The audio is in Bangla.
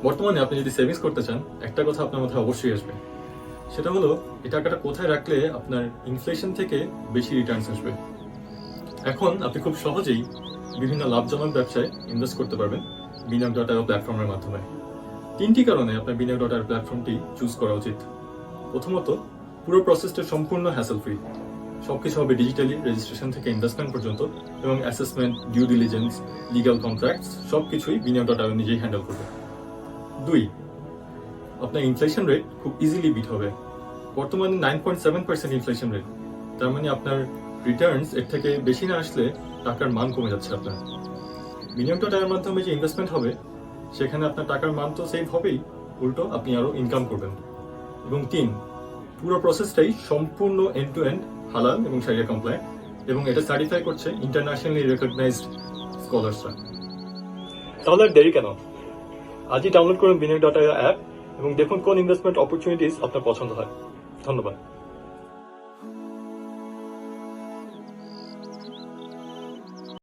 বর্তমানে আপনি যদি সেভিংস করতে চান, একটা কথা আপনার মাথায় অবশ্যই আসবে, সেটা হলো এই টাকাটা কোথায় রাখলে আপনার ইনফ্লেশন থেকে বেশি রিটার্নস আসবে। এখন আপনি খুব সহজেই বিভিন্ন লাভজনক ব্যবসায় ইনভেস্ট করতে পারবেন বিনিয়োগ.io প্ল্যাটফর্মের মাধ্যমে। 3টি কারণে আপনার বিনিয়োগ.io প্ল্যাটফর্মটি চুজ করা উচিত। প্রথমত, পুরো প্রসেসটা সম্পূর্ণ হ্যাসেল ফ্রি। সবকিছু হবে ডিজিটালি, রেজিস্ট্রেশন থেকে ইনভেস্টমেন্ট পর্যন্ত, এবং assessment, due diligence, legal contracts সবকিছুই বিনিয়োগ.io নিজেই হ্যান্ডেল করবে। 2, আপনার ইনফ্লেশন রেট খুব ইজিলি বিট হবে। বর্তমানে 9.7% ইনফ্লেশন রেট, তার মানে আপনার রিটার্নস এর থেকে বেশি না আসলে টাকার মান কমে যাচ্ছে আপনার। বিনিয়োগ.ioর মাধ্যমে যে ইনভেস্টমেন্ট হবে সেখানে আপনার টাকার মান তো সেভ হবেই, উল্টো আপনি আরো ইনকাম করবেন। এবং 3, পুরো প্রসেসটাই সম্পূর্ণ এন্ড টু এন্ড হালাল এবং শারিয়া কমপ্লায়েন্ট, এবং এটা সার্টিফাই করছে ইন্টারন্যাশনালি রেকগনাইজড স্কলার্সরা। তাহলে আর দেরি কেন? আজই ডাউনলোড করুন বিনিয়োগ.io অ্যাপ এবং দেখুন কোন ইনভেস্টমেন্ট অপরচুনিটিস আপনার পছন্দ হয়। ধন্যবাদ।